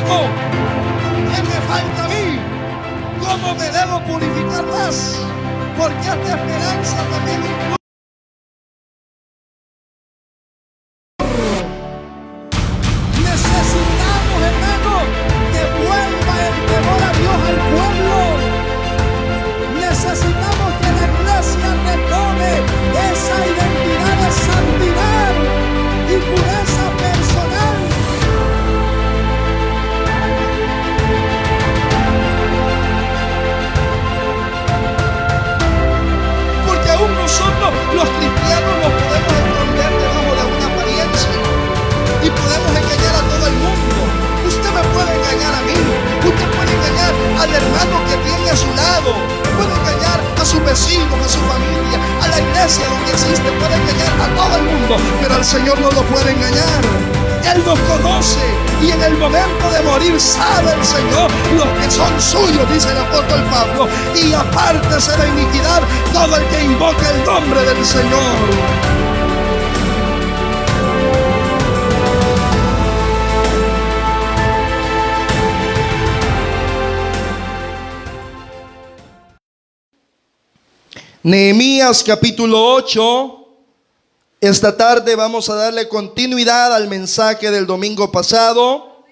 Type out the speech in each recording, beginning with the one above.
mismo? ¿Qué me falta a mí? ¿Cómo me debo purificar más? Porque esta esperanza también incluye. Necesitamos, hermano, que vuelva el temor a Dios al pueblo. Necesitamos que la iglesia retome esa identidad de santidad y pureza personal. Porque aún nosotros, los cristianos, nos podemos esconder debajo de una apariencia y podemos engañar a todo el mundo. Usted me puede engañar a mí, usted puede engañar al hermano que tiene a su lado, puede engañar a sus vecinos, a su familia, a la iglesia donde existe, puede engañar a todo el mundo, pero al Señor no lo puede engañar. Él nos conoce y en el momento de morir sabe el Señor los que son suyos, dice el apóstol Pablo, y apártese de iniquidad todo el que invoca el nombre del Señor. Nehemías capítulo 8. Esta tarde vamos a darle continuidad al mensaje del domingo pasado.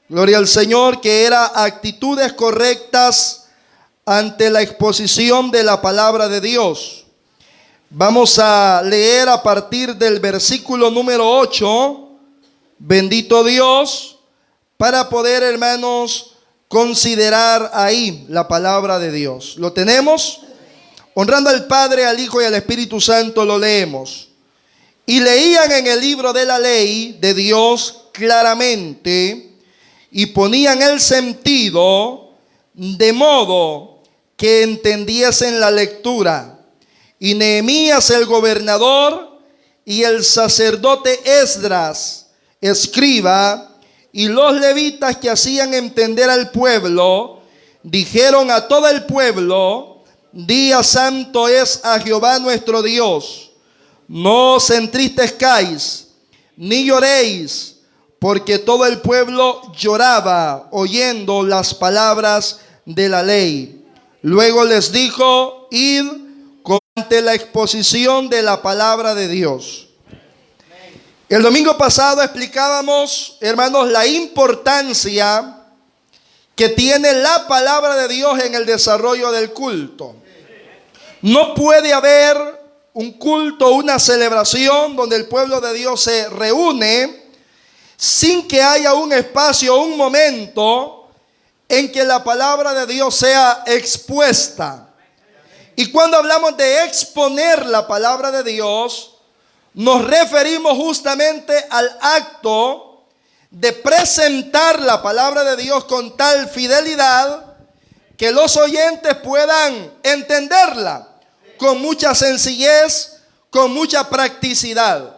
Gloria al Señor, que era actitudes correctas ante la exposición de la palabra de Dios. Vamos a leer a partir del versículo número 8. Bendito Dios, para poder, hermanos, considerar ahí la palabra de Dios. ¿Lo tenemos? Honrando al Padre, al Hijo y al Espíritu Santo, lo leemos. Y leían en el libro de la ley de Dios claramente y ponían el sentido de modo que entendiesen la lectura. Y Nehemías el gobernador y el sacerdote Esdras, escriba, y los levitas que hacían entender al pueblo, dijeron a todo el pueblo: Día santo es a Jehová nuestro Dios. No os entristezcáis, ni lloréis, porque todo el pueblo lloraba oyendo las palabras de la ley. Luego les dijo: id ante la exposición de la palabra de Dios. El domingo pasado explicábamos, hermanos, la importancia que tiene la palabra de Dios en el desarrollo del culto. No puede haber un culto, una celebración donde el pueblo de Dios se reúne sin que haya un espacio, un momento en que la palabra de Dios sea expuesta. Y cuando hablamos de exponer la palabra de Dios, nos referimos justamente al acto de presentar la palabra de Dios con tal fidelidad que los oyentes puedan entenderla con mucha sencillez, con mucha practicidad.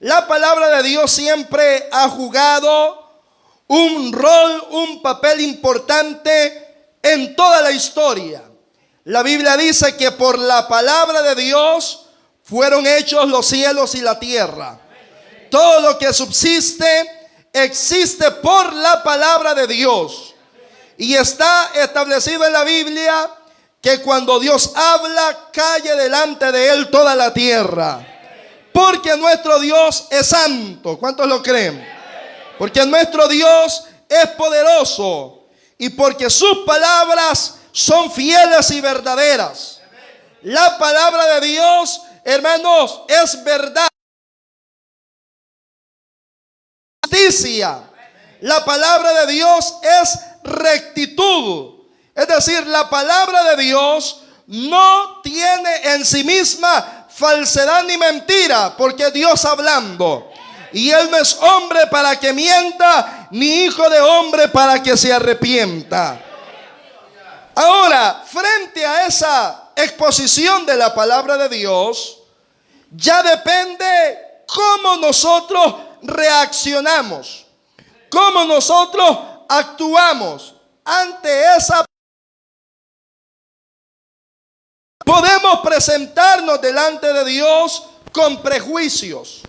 La palabra de Dios siempre ha jugado un rol, un papel importante en toda la historia. La Biblia dice que por la palabra de Dios fueron hechos los cielos y la tierra. Todo lo que subsiste existe por la palabra de Dios. Y está establecido en la Biblia que cuando Dios habla, calle delante de él toda la tierra. Porque nuestro Dios es santo. ¿Cuántos lo creen? Porque nuestro Dios es poderoso. Y porque sus palabras son fieles y verdaderas. La palabra de Dios, hermanos, es verdad. Justicia. La palabra de Dios es rectitud. Es decir, la palabra de Dios no tiene en sí misma falsedad ni mentira, porque Dios hablando. Y Él no es hombre para que mienta, ni hijo de hombre para que se arrepienta. Ahora, frente a esa exposición de la palabra de Dios, ya depende cómo nosotros reaccionamos, cómo nosotros actuamos ante esa. Podemos presentarnos delante de Dios con prejuicios.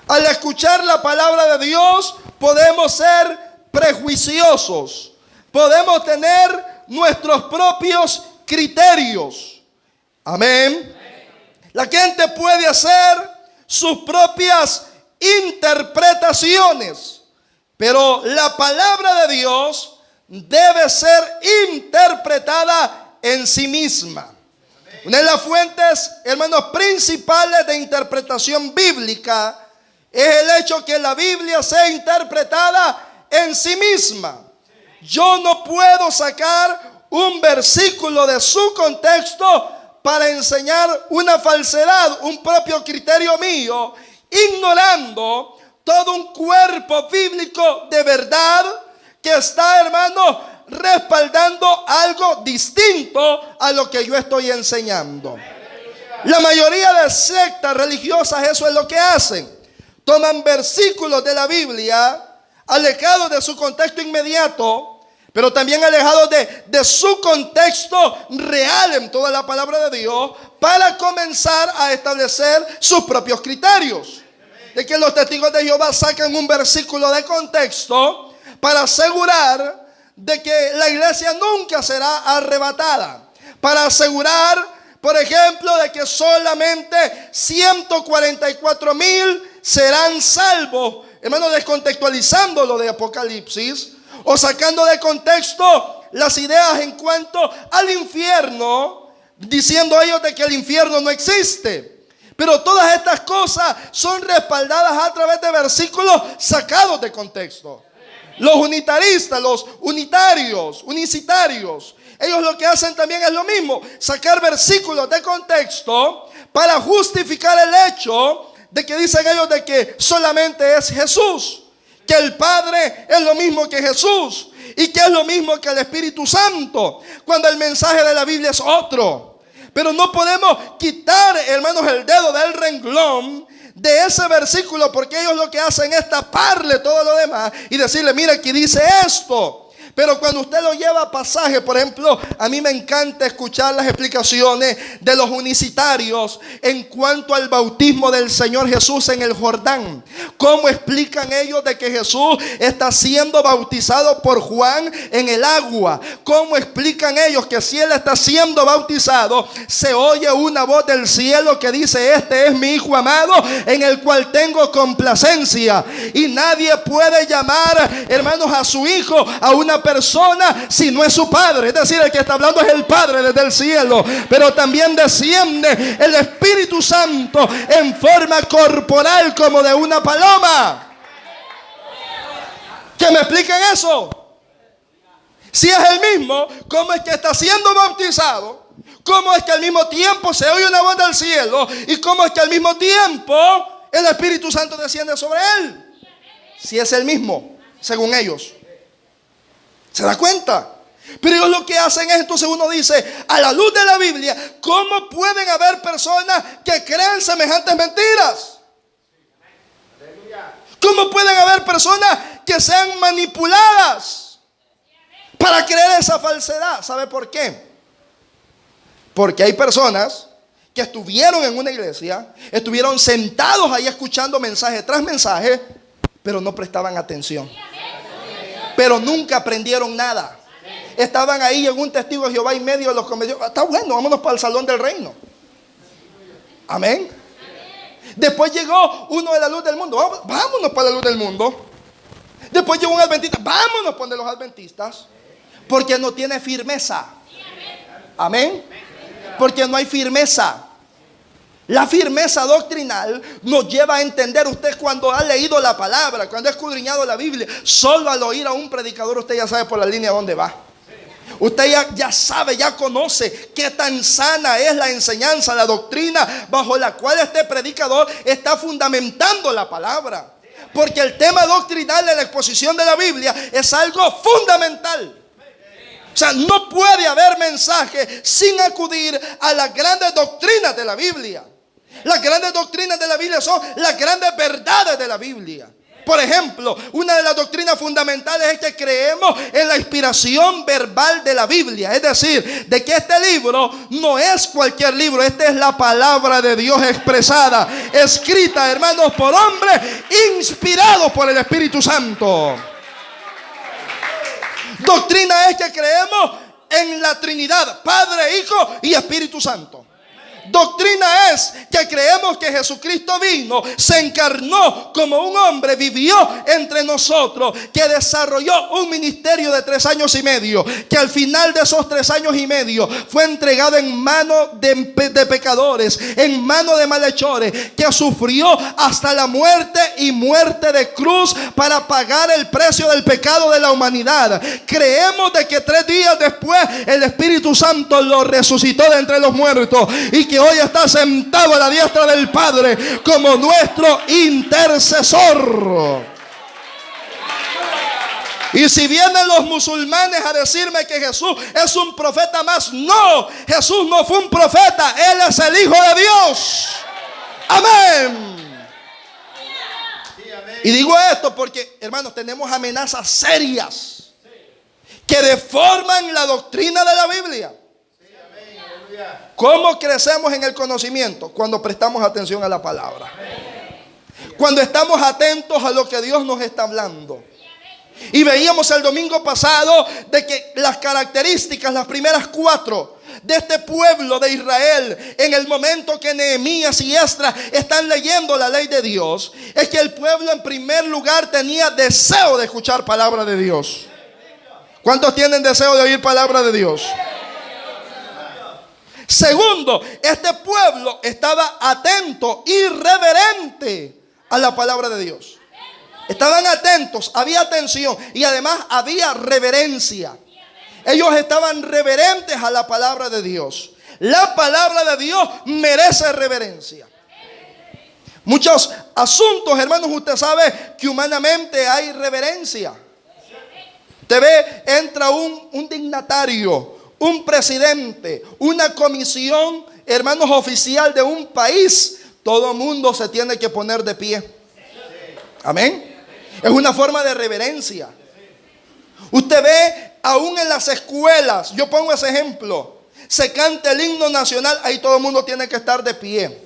Al escuchar la palabra de Dios, podemos ser prejuiciosos. Podemos tener nuestros propios criterios. Amén. La gente puede hacer sus propias interpretaciones, pero la palabra de Dios debe ser interpretada en sí misma. Una de las fuentes, hermanos, principales de interpretación bíblica es el hecho que la Biblia sea interpretada en sí misma. Yo no puedo sacar un versículo de su contexto para enseñar una falsedad, un propio criterio mío, ignorando todo un cuerpo bíblico de verdad que está, hermano, respaldando algo distinto a lo que yo estoy enseñando. La mayoría de sectas religiosas eso es lo que hacen. Toman versículos de la Biblia alejados de su contexto inmediato, pero también alejados de su contexto real en toda la palabra de Dios, para comenzar a establecer sus propios criterios. De que los testigos de Jehová sacan un versículo de contexto para asegurar de que la iglesia nunca será arrebatada, para asegurar, por ejemplo, de que solamente 144,000 serán salvos, hermano, descontextualizando lo de Apocalipsis, o sacando de contexto las ideas en cuanto al infierno, diciendo ellos de que el infierno no existe. Pero todas estas cosas son respaldadas a través de versículos sacados de contexto. Los unitaristas, los unicitarios, ellos lo que hacen también es lo mismo, sacar versículos de contexto para justificar el hecho de que dicen ellos de que solamente es Jesús, que el Padre es lo mismo que Jesús y que es lo mismo que el Espíritu Santo, cuando el mensaje de la Biblia es otro. Pero no podemos quitar, hermanos, el dedo del renglón de ese versículo, porque ellos lo que hacen es taparle todo lo demás y decirle, mira, aquí dice esto. Pero cuando usted lo lleva a pasaje, por ejemplo, a mí me encanta escuchar las explicaciones de los unicitarios en cuanto al bautismo del Señor Jesús en el Jordán. ¿Cómo explican ellos de que Jesús está siendo bautizado por Juan en el agua? ¿Cómo explican ellos que si Él está siendo bautizado, se oye una voz del cielo que dice, este es mi Hijo amado, en el cual tengo complacencia? Y nadie puede llamar, hermanos, a su hijo, a una persona, si no es su padre. Es decir, el que está hablando es el Padre desde el cielo, pero también desciende el Espíritu Santo en forma corporal como de una paloma. ¿Que me expliquen eso? Si es el mismo, ¿cómo es que está siendo bautizado? ¿Cómo es que al mismo tiempo se oye una voz del cielo? ¿Y cómo es que al mismo tiempo el Espíritu Santo desciende sobre él? Si es el mismo, según ellos. ¿Se da cuenta? Pero ellos lo que hacen es, entonces uno dice, a la luz de la Biblia, ¿cómo pueden haber personas que crean semejantes mentiras? ¿Cómo pueden haber personas que sean manipuladas para creer esa falsedad? ¿Sabe por qué? Porque hay personas que estuvieron en una iglesia, estuvieron sentados ahí escuchando mensaje tras mensaje, pero no prestaban atención. Pero nunca aprendieron nada. Estaban ahí en un testigo de Jehová y medio de los convenció. Está bueno, vámonos para el salón del reino. Amén. Después llegó uno de la luz del mundo. Vámonos para la luz del mundo. Después llegó un adventista. Vámonos para los adventistas. Porque no tiene firmeza. Amén. Porque no hay firmeza. La firmeza doctrinal nos lleva a entender, usted cuando ha leído la palabra, cuando ha escudriñado la Biblia, solo al oír a un predicador usted ya sabe por la línea dónde va. Usted ya sabe, ya conoce qué tan sana es la enseñanza, la doctrina bajo la cual este predicador está fundamentando la palabra. Porque el tema doctrinal de la exposición de la Biblia es algo fundamental. O sea, no puede haber mensaje sin acudir a las grandes doctrinas de la Biblia. Las grandes doctrinas de la Biblia son las grandes verdades de la Biblia. Por ejemplo, una de las doctrinas fundamentales es que creemos en la inspiración verbal de la Biblia. Es decir, de que este libro no es cualquier libro. Esta es la palabra de Dios expresada, escrita, hermanos, por hombres, inspirados por el Espíritu Santo. Doctrina es que creemos en la Trinidad, Padre, Hijo y Espíritu Santo. Doctrina es que creemos que Jesucristo vino, se encarnó como un hombre, vivió entre nosotros, que desarrolló un ministerio de 3 años y medio, que al final de esos 3 años y medio fue entregado en manos de pecadores, en manos de malhechores, que sufrió hasta la muerte y muerte de cruz para pagar el precio del pecado de la humanidad. Creemos de que 3 días después el Espíritu Santo lo resucitó de entre los muertos y que hoy está sentado a la diestra del Padre como nuestro intercesor. Y si vienen los musulmanes a decirme que Jesús es un profeta más, no, Jesús no fue un profeta, Él es el Hijo de Dios. Amén. Y digo esto porque, hermanos, tenemos amenazas serias que deforman la doctrina de la Biblia. ¿Cómo crecemos en el conocimiento? Cuando prestamos atención a la palabra. Cuando estamos atentos a lo que Dios nos está hablando. Y veíamos el domingo pasado de que las características, las primeras 4 de este pueblo de Israel, en el momento que Nehemías y Esdras están leyendo la ley de Dios, es que el pueblo en primer lugar tenía deseo de escuchar palabra de Dios. ¿Cuántos tienen deseo de oír palabra de Dios? Segundo, este pueblo estaba atento y reverente a la palabra de Dios. Estaban atentos, había atención y además había reverencia. Ellos estaban reverentes a la palabra de Dios. La palabra de Dios merece reverencia. Muchos asuntos, hermanos, usted sabe que humanamente hay reverencia. Usted ve, entra un dignatario, un presidente, una comisión, hermanos, oficial de un país, todo el mundo se tiene que poner de pie. Amén. Es una forma de reverencia. Usted ve, aún en las escuelas, yo pongo ese ejemplo, se canta el himno nacional, ahí todo el mundo tiene que estar de pie.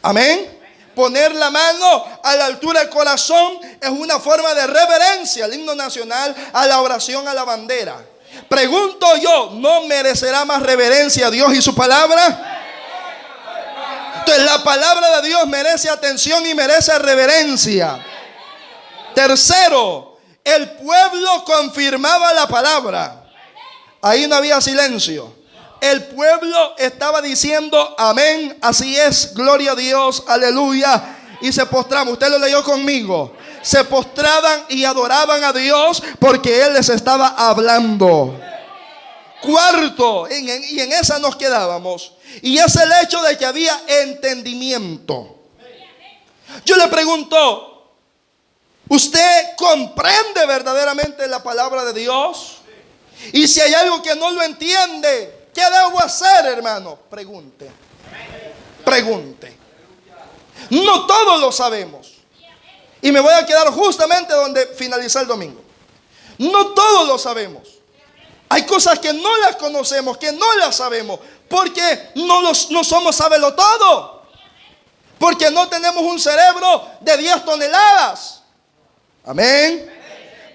Amén. Poner la mano a la altura del corazón es una forma de reverencia al himno nacional, a la oración, a la bandera. Pregunto yo, ¿no merecerá más reverencia a Dios y su palabra? Entonces la palabra de Dios merece atención y merece reverencia. Tercero, el pueblo confirmaba la palabra. Ahí no había silencio. El pueblo estaba diciendo amén, así es, gloria a Dios, aleluya. Y se postraban, usted lo leyó conmigo. Se postraban y adoraban a Dios porque Él les estaba hablando. Cuarto, y en esa nos quedábamos, y es el hecho de que había entendimiento. Yo le pregunto, ¿usted comprende verdaderamente la palabra de Dios? Y si hay algo que no lo entiende, ¿qué debo hacer, hermano? Pregunte. No todos lo sabemos. Y me voy a quedar justamente donde finaliza el domingo. No todos lo sabemos. Hay cosas que no las conocemos, que no las sabemos, porque no somos sábelo todo. Porque no tenemos un cerebro de 10 toneladas. Amén.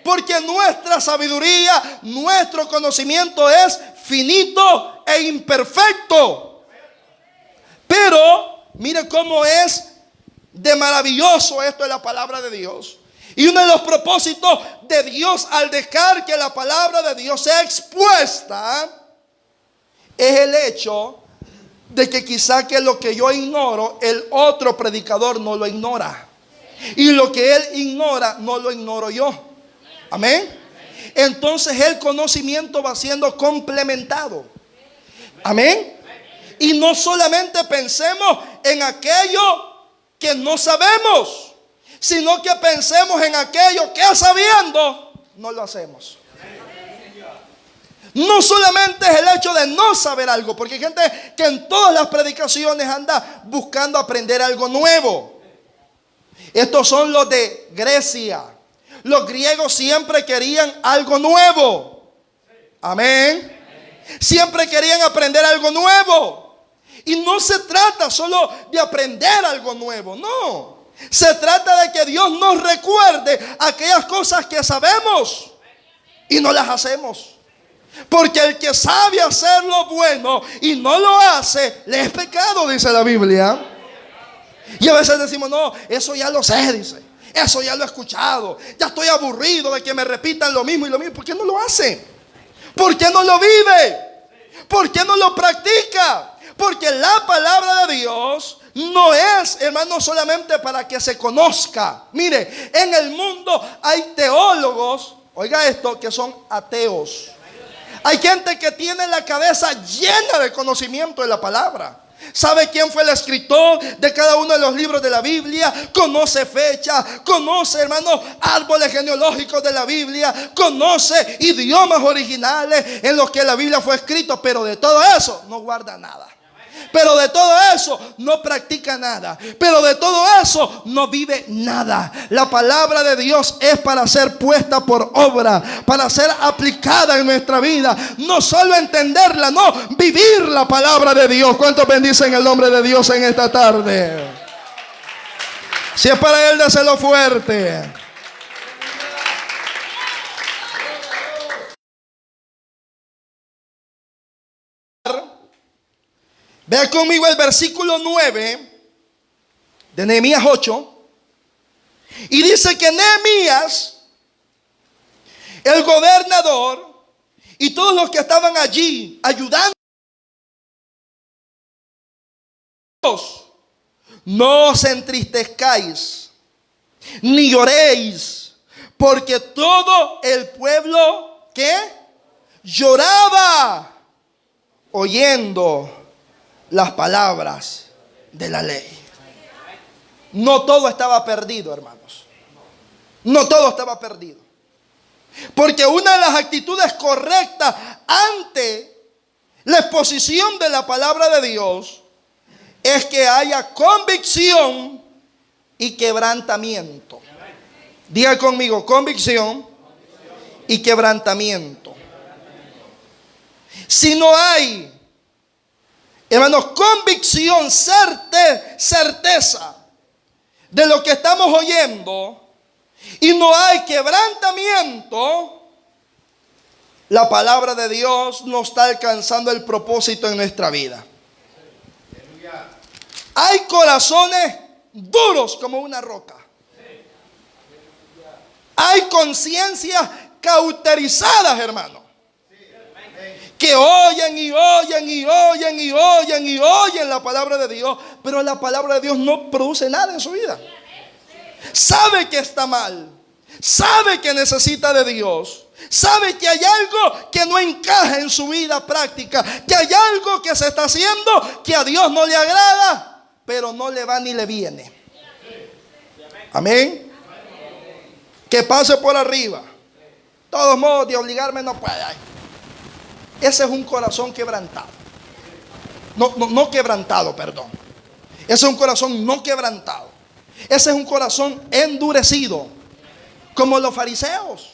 Porque nuestra sabiduría, nuestro conocimiento es finito e imperfecto. Pero mire cómo es de maravilloso esto de la palabra de Dios. Y uno de los propósitos de Dios al dejar que la palabra de Dios sea expuesta es el hecho de que quizá que lo que yo ignoro, el otro predicador no lo ignora. Y lo que él ignora, no lo ignoro yo. Amén. Entonces el conocimiento va siendo complementado. Amén. Y no solamente pensemos en aquello que no sabemos, sino que pensemos en aquello que sabiendo no lo hacemos. No solamente es el hecho de no saber algo, porque hay gente que en todas las predicaciones anda buscando aprender algo nuevo. Estos son los de Grecia. Los griegos siempre querían algo nuevo. Amén. Siempre querían aprender algo nuevo. Y no se trata solo de aprender algo nuevo, no. Se trata de que Dios nos recuerde aquellas cosas que sabemos. y no las hacemos. Porque el que sabe hacer lo bueno y no lo hace, le es pecado, dice la Biblia. Y a veces decimos, no, eso ya lo sé, dice. Eso ya lo he escuchado. Ya estoy aburrido de que me repitan lo mismo y lo mismo. ¿Por qué no lo hace? ¿Por qué no lo vive? ¿Por qué no lo practica? Porque la palabra de Dios no es, hermano, solamente para que se conozca. Mire, en el mundo hay teólogos, oiga esto, que son ateos. Hay gente que tiene la cabeza llena de conocimiento de la palabra. ¿Sabe quién fue el escritor de cada uno de los libros de la Biblia? Conoce fecha, conoce, hermano, árboles genealógicos de la Biblia, conoce idiomas originales en los que la Biblia fue escrito, pero de todo eso no guarda nada. Pero de todo eso no practica nada. Pero de todo eso no vive nada. La palabra de Dios es para ser puesta por obra, para ser aplicada en nuestra vida. No solo entenderla, no, vivir la palabra de Dios. ¿Cuántos bendicen el nombre de Dios en esta tarde? Si es para Él, déselo fuerte. Vea conmigo el versículo 9 de Nehemías 8. Y dice que Nehemías, el gobernador, y todos los que estaban allí ayudando, no os entristezcáis, ni lloréis, porque todo el pueblo que lloraba oyendo las palabras de la ley. No todo estaba perdido, hermanos. No todo estaba perdido. Porque una de las actitudes correctas ante la exposición de la palabra de Dios es que haya convicción y quebrantamiento. Diga conmigo, convicción y quebrantamiento. Si no hay, hermanos, convicción, certeza de lo que estamos oyendo, y no hay quebrantamiento, la palabra de Dios no está alcanzando el propósito en nuestra vida. Hay corazones duros como una roca. Hay conciencias cauterizadas, hermano, que oyen y oyen y oyen y oyen y oyen la palabra de Dios, pero la palabra de Dios no produce nada en su vida. Sabe que está mal, sabe que necesita de Dios, sabe que hay algo que no encaja en su vida práctica, que hay algo que se está haciendo que a Dios no le agrada, pero no le va ni le viene. Amén. Que pase por arriba. De todos modos, de obligarme no puede. Ese es un corazón quebrantado. No quebrantado, perdón. Ese es un corazón no quebrantado. Ese es un corazón endurecido, como los fariseos,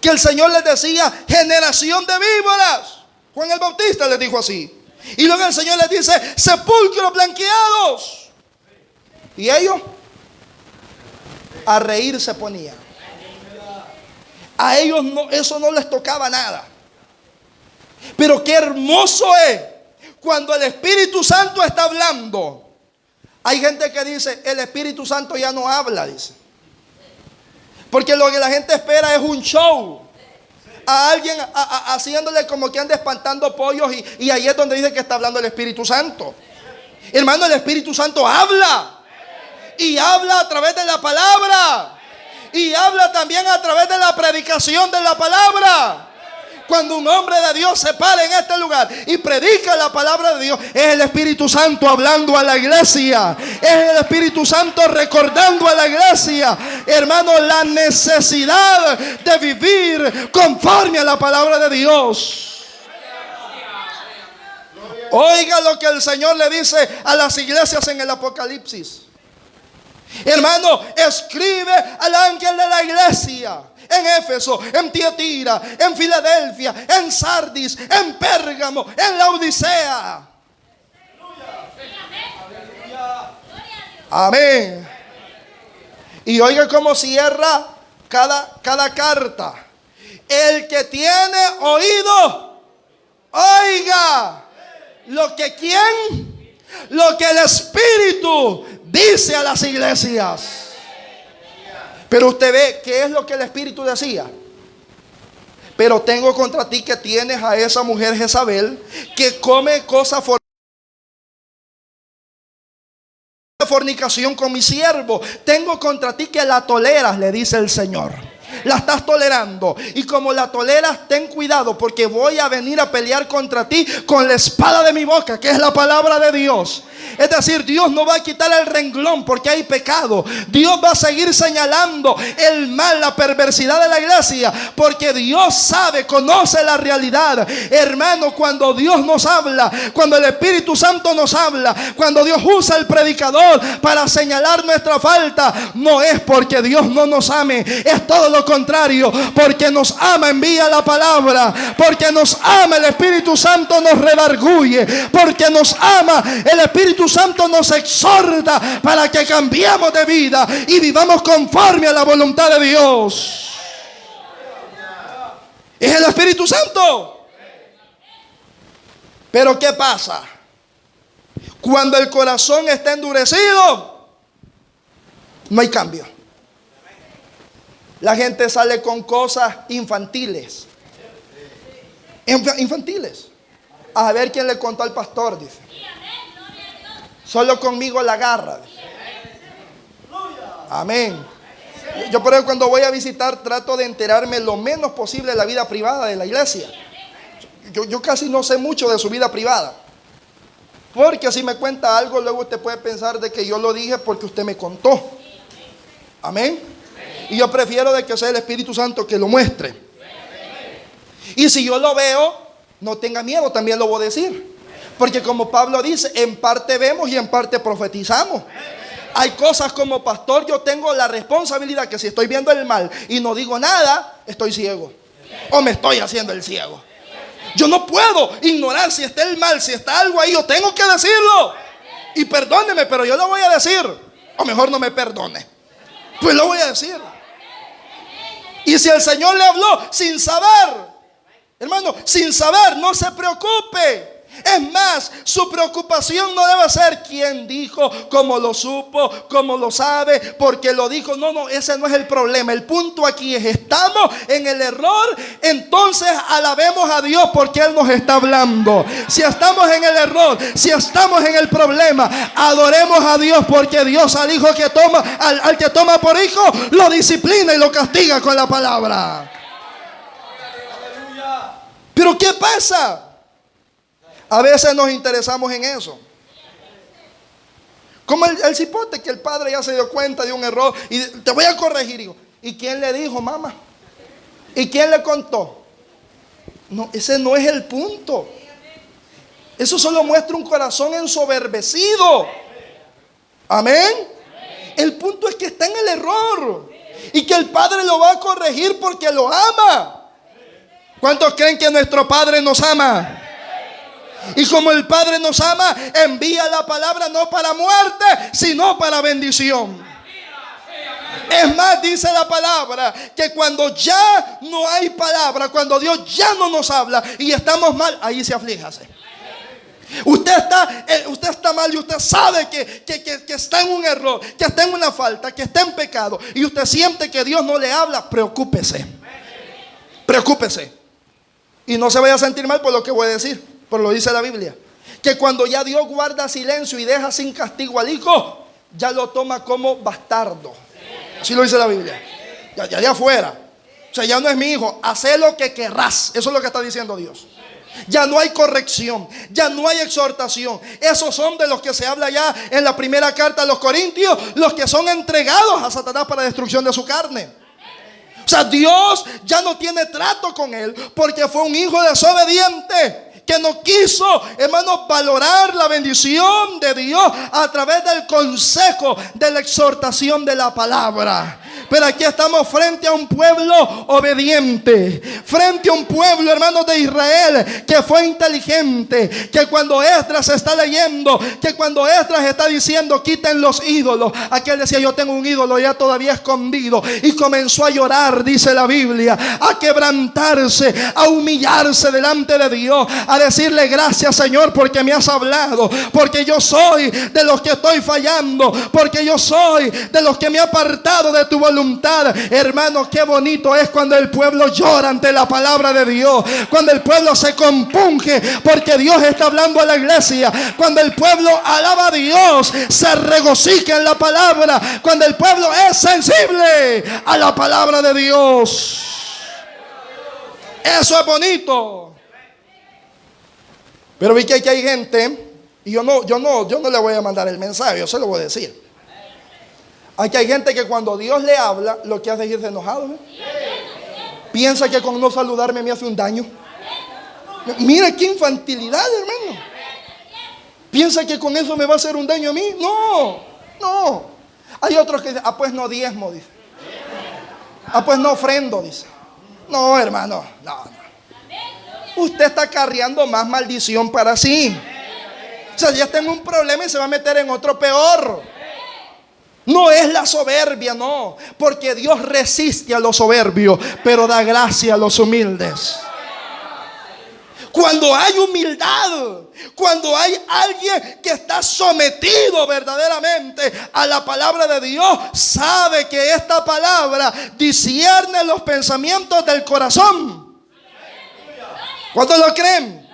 que el Señor les decía, generación de víboras. Juan el Bautista les dijo así. Y luego el Señor les dice, sepulcros blanqueados. Y ellos a reír se ponían. A ellos no, eso no les tocaba nada. Pero qué hermoso es cuando el Espíritu Santo está hablando. Hay gente que dice, el Espíritu Santo ya no habla, dice. Porque lo que la gente espera es un show. A alguien haciéndole como que anda espantando pollos, y ahí es donde dice que está hablando el Espíritu Santo. Hermano, el Espíritu Santo habla. Y habla a través de la palabra. Y habla también a través de la predicación de la palabra. Cuando un hombre de Dios se para en este lugar y predica la palabra de Dios, es el Espíritu Santo hablando a la iglesia. Es el Espíritu Santo recordando a la iglesia, hermano, la necesidad de vivir conforme a la palabra de Dios. Oiga lo que el Señor le dice a las iglesias en el Apocalipsis. Hermano, escribe al ángel de la iglesia en Éfeso, en Tiatira, en Filadelfia, en Sardis, en Pérgamo, en Laodicea. Amén. Y oiga cómo cierra cada carta. El que tiene oído, oiga lo que el Espíritu dice a las iglesias. Pero usted ve, ¿qué es lo que el Espíritu decía? Pero tengo contra ti que tienes a esa mujer Jezabel, que come cosas fornicación con mi siervo. Tengo contra ti que la toleras, le dice el Señor. La estás tolerando, y como la toleras, ten cuidado, porque voy a venir a pelear contra ti con la espada de mi boca, que es la palabra de Dios. Es decir, Dios no va a quitar el renglón porque hay pecado. Dios va a seguir señalando el mal, la perversidad de la iglesia, porque Dios sabe, conoce la realidad. Hermano, cuando Dios nos habla, cuando el Espíritu Santo nos habla, cuando Dios usa el predicador para señalar nuestra falta, no es porque Dios no nos ame, es todo lo contrario. Porque nos ama, envía la palabra. Porque nos ama, el Espíritu Santo nos redarguye. Porque nos ama, el Espíritu Santo nos exhorta para que cambiemos de vida y vivamos conforme a la voluntad de Dios. Es el Espíritu Santo. Pero ¿qué pasa? Cuando el corazón está endurecido, no hay cambio. La gente sale con cosas infantiles. Infantiles. A ver quién le contó al pastor, dice. Solo conmigo la agarra. Amén. Yo por eso cuando voy a visitar trato de enterarme lo menos posible de la vida privada de la iglesia. Yo casi no sé mucho de su vida privada. Porque si me cuenta algo, luego usted puede pensar de que yo lo dije porque usted me contó. Amén. Y yo prefiero de que sea el Espíritu Santo que lo muestre. Y si yo lo veo, no tenga miedo, también lo voy a decir. Porque como Pablo dice, en parte vemos y en parte profetizamos. Hay cosas como pastor, yo tengo la responsabilidad que si estoy viendo el mal y no digo nada, estoy ciego. O me estoy haciendo el ciego. Yo no puedo ignorar si está el mal, si está algo ahí, yo tengo que decirlo. Y perdóneme, pero yo lo voy a decir. O mejor no me perdone, pues lo voy a decir. Y si el Señor le habló sin saber, hermano, sin saber, no se preocupe. Es más, su preocupación no debe ser quién dijo, cómo lo supo, cómo lo sabe, porque lo dijo. No, ese no es el problema. El punto aquí es, estamos en el error, entonces alabemos a Dios porque Él nos está hablando. Si estamos en el error, si estamos en el problema, adoremos a Dios, porque Dios al hijo que toma, al que toma por hijo, lo disciplina y lo castiga con la palabra. Pero ¿qué pasa? A veces nos interesamos en eso. Como el cipote, que el padre ya se dio cuenta de un error y te voy a corregir, hijo. ¿Y quién le dijo, mamá? ¿Y quién le contó? No, ese no es el punto. Eso solo muestra un corazón ensoberbecido. Amén. El punto es que está en el error y que el padre lo va a corregir porque lo ama. ¿Cuántos creen que nuestro padre nos ama? Y como el Padre nos ama, envía la palabra no para muerte, sino para bendición. Es más, dice la palabra que cuando ya no hay palabra, cuando Dios ya no nos habla y estamos mal, ahí se aflíjase. Usted está mal y usted sabe que está en un error, que está en una falta, que está en pecado, y usted siente que Dios no le habla. Preocúpese. Preocúpese. Y no se vaya a sentir mal por lo que voy a decir. Pero lo dice la Biblia, que cuando ya Dios guarda silencio y deja sin castigo al hijo, ya lo toma como bastardo. Así lo dice la Biblia. Ya de afuera. O sea, ya no es mi hijo. Haz lo que querrás. Eso es lo que está diciendo Dios. Ya no hay corrección, ya no hay exhortación. Esos son de los que se habla ya en la primera carta a los Corintios, los que son entregados a Satanás para destrucción de su carne. O sea, Dios ya no tiene trato con él porque fue un hijo desobediente, que no quiso, hermanos, valorar la bendición de Dios a través del consejo, de la exhortación de la palabra. Pero aquí estamos frente a un pueblo obediente, frente a un pueblo, hermanos, de Israel, que fue inteligente, que cuando Esdras está leyendo, que cuando Esdras está diciendo quiten los ídolos, aquel decía yo tengo un ídolo ya todavía escondido, y comenzó a llorar, dice la Biblia, a quebrantarse, a humillarse delante de Dios, a decirle gracias, Señor, porque me has hablado, porque yo soy de los que estoy fallando, porque yo soy de los que me he apartado de tu voluntad. Hermano, qué bonito es cuando el pueblo llora ante la palabra de Dios, cuando el pueblo se compunge porque Dios está hablando a la iglesia, cuando el pueblo alaba a Dios, se regocija en la palabra, cuando el pueblo es sensible a la palabra de Dios. Eso es bonito. Pero vi que aquí hay gente, y yo no le voy a mandar el mensaje, yo se lo voy a decir. Aquí hay gente que cuando Dios le habla, lo que hace es irse enojado, ¿eh? Piensa que con no saludarme me hace un daño. Mira qué infantilidad, hermano. Piensa que con eso me va a hacer un daño a mí. No. Hay otros que dicen, pues no diezmo, dice. Pues no ofrendo, dice. No, hermano, no. Usted está acarreando más maldición para sí. O sea, ya tengo un problema y se va a meter en otro peor. No es la soberbia, no, porque Dios resiste a los soberbios, pero da gracia a los humildes. Cuando hay humildad, cuando hay alguien que está sometido verdaderamente a la palabra de Dios, sabe que esta palabra discierne los pensamientos del corazón. ¿Cuántos lo creen?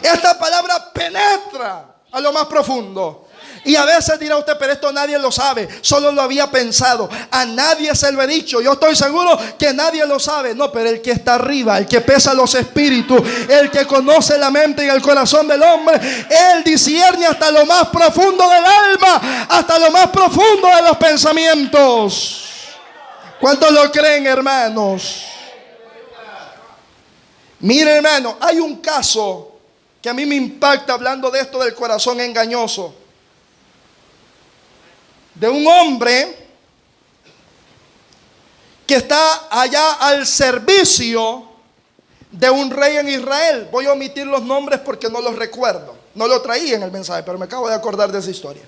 Esta palabra penetra a lo más profundo. Y a veces dirá usted, pero esto nadie lo sabe, solo lo había pensado, a nadie se lo he dicho. Yo estoy seguro que nadie lo sabe. No, pero el que está arriba, el que pesa los espíritus, el que conoce la mente y el corazón del hombre, él discierne hasta lo más profundo del alma, hasta lo más profundo de los pensamientos. ¿Cuántos lo creen, hermanos? Mire, hermano, hay un caso que a mí me impacta hablando de esto del corazón engañoso, de un hombre que está allá al servicio de un rey en Israel. Voy a omitir los nombres porque no los recuerdo, no lo traí en el mensaje, pero me acabo de acordar de esa historia.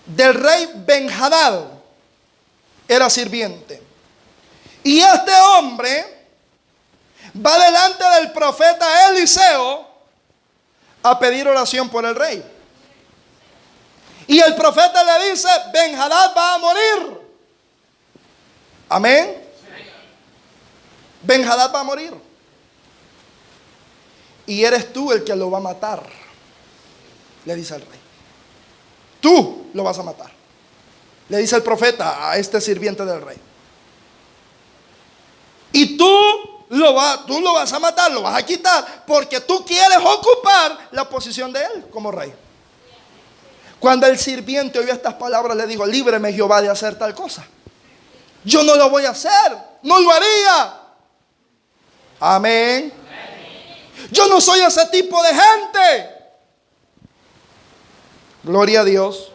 Del rey Ben-Hadad era sirviente, y este hombre va delante del profeta Eliseo a pedir oración por el rey. Y el profeta le dice, Ben-Hadad va a morir. Amén. Ben-Hadad va a morir. Y eres tú el que lo va a matar, le dice el rey. Tú lo vas a matar, le dice el profeta a este sirviente del rey. Y tú lo vas a matar, lo vas a quitar, porque tú quieres ocupar la posición de él como rey. Cuando el sirviente oyó estas palabras, le dijo, líbreme Jehová de hacer tal cosa. Yo no lo voy a hacer, no lo haría. Amén. Yo no soy ese tipo de gente. Gloria a Dios.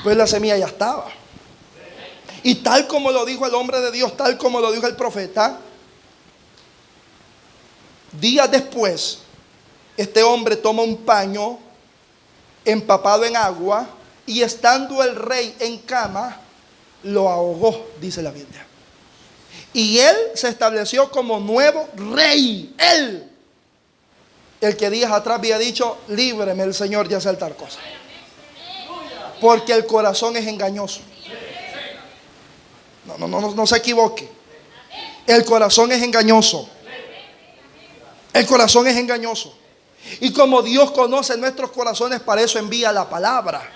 Pues la semilla ya estaba. Y tal como lo dijo el hombre de Dios, tal como lo dijo el profeta, días después, este hombre toma un paño empapado en agua, y estando el rey en cama, lo ahogó, dice la Biblia. Y él se estableció como nuevo rey. Él, el que días atrás había dicho, líbreme el Señor de hacer tal cosa. Porque el corazón es engañoso. No se equivoque. El corazón es engañoso. El corazón es engañoso. Y como Dios conoce nuestros corazones, para eso envía la palabra.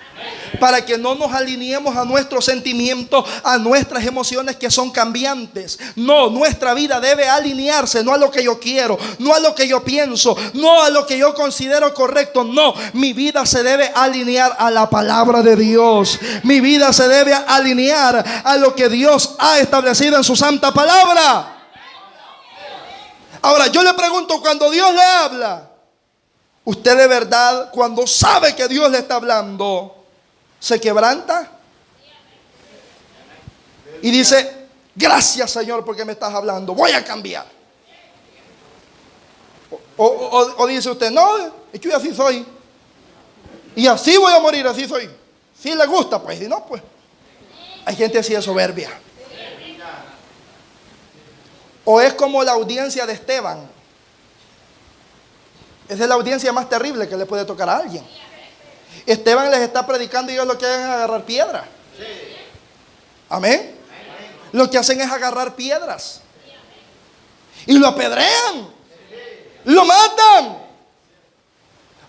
Para que no nos alineemos a nuestros sentimientos, a nuestras emociones que son cambiantes. No, nuestra vida debe alinearse, no a lo que yo quiero, no a lo que yo pienso, no a lo que yo considero correcto. No, mi vida se debe alinear a la palabra de Dios. Mi vida se debe alinear a lo que Dios ha establecido en su santa palabra. Ahora, yo le pregunto, cuando Dios le habla, ¿usted de verdad, cuando sabe que Dios le está hablando, se quebranta? Y dice: gracias, Señor, porque me estás hablando, voy a cambiar. O dice usted: no, es que yo así soy, y así voy a morir, así soy. Si le gusta, pues, si no, pues. Hay gente así de soberbia. O es como la audiencia de Esteban. Esa es la audiencia más terrible que le puede tocar a alguien. Esteban les está predicando y ellos lo que hacen es agarrar piedra. Amén. Lo que hacen es agarrar piedras y lo apedrean, lo matan,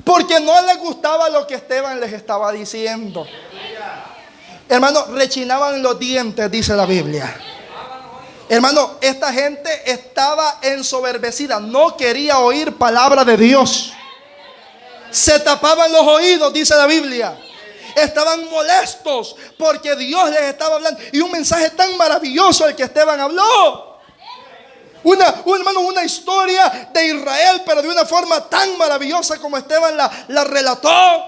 porque no les gustaba lo que Esteban les estaba diciendo. Hermano, rechinaban los dientes, dice la Biblia. Hermano, esta gente estaba ensoberbecida, no quería oír palabra de Dios. Se tapaban los oídos, dice la Biblia. Estaban molestos porque Dios les estaba hablando. Y un mensaje tan maravilloso el que Esteban habló. Una historia de Israel, pero de una forma tan maravillosa como Esteban la relató.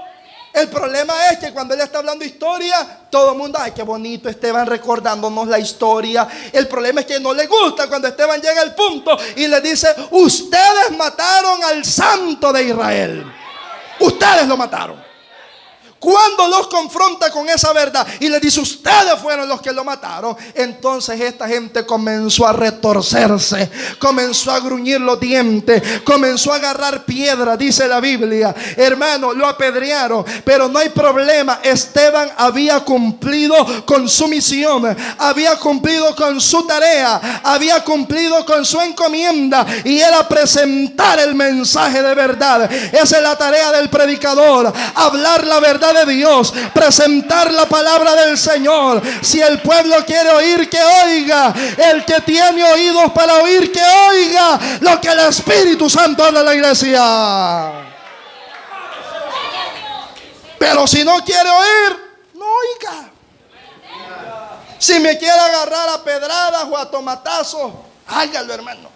El problema es que cuando él está hablando historia, todo el mundo: ay, qué bonito Esteban recordándonos la historia. El problema es que no le gusta cuando Esteban llega al punto y le dice: ustedes mataron al santo de Israel. Ustedes lo mataron. Cuando los confronta con esa verdad y le dice: ustedes fueron los que lo mataron, entonces esta gente comenzó a retorcerse, comenzó a gruñir los dientes, comenzó a agarrar piedra, dice la Biblia. Hermano, lo apedrearon, pero no hay problema. Esteban había cumplido con su misión, había cumplido con su tarea, había cumplido con su encomienda, y era presentar el mensaje de verdad. Esa es la tarea del predicador: hablar la verdad de Dios, presentar la palabra del Señor. Si el pueblo quiere oír, que oiga. El que tiene oídos para oír, que oiga lo que el Espíritu Santo habla a la iglesia. Pero si no quiere oír, no oiga. Si me quiere agarrar a pedradas o a tomatazos, hágalo, hermano.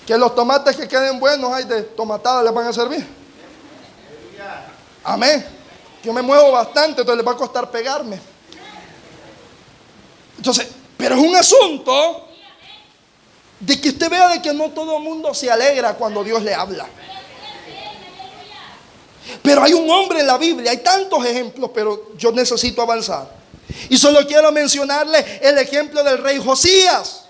Que los tomates que queden buenos, hay de tomatada, les van a servir. Amén. Yo me muevo bastante, entonces les va a costar pegarme. Entonces, pero es un asunto de que usted vea de que no todo el mundo se alegra cuando Dios le habla. Pero hay un hombre en la Biblia, hay tantos ejemplos, pero yo necesito avanzar. Y solo quiero mencionarle el ejemplo del rey Josías.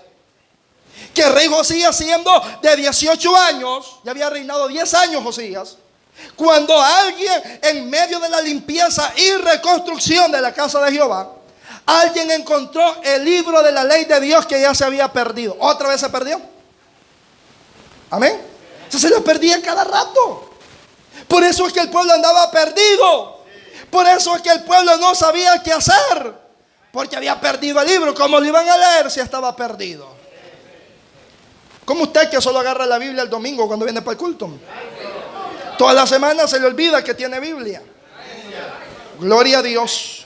Que el rey Josías, siendo de 18 años, ya había reinado 10 años Josías, cuando alguien, en medio de la limpieza y reconstrucción de la casa de Jehová, alguien encontró el libro de la ley de Dios que ya se había perdido. ¿Otra vez se perdió? Amén. Se le perdía cada rato. Por eso es que el pueblo andaba perdido. Por eso es que el pueblo no sabía qué hacer, porque había perdido el libro. ¿Cómo lo iban a leer si estaba perdido? Como usted que solo agarra la Biblia el domingo cuando viene para el culto. Toda la semana se le olvida que tiene Biblia. Gloria a Dios.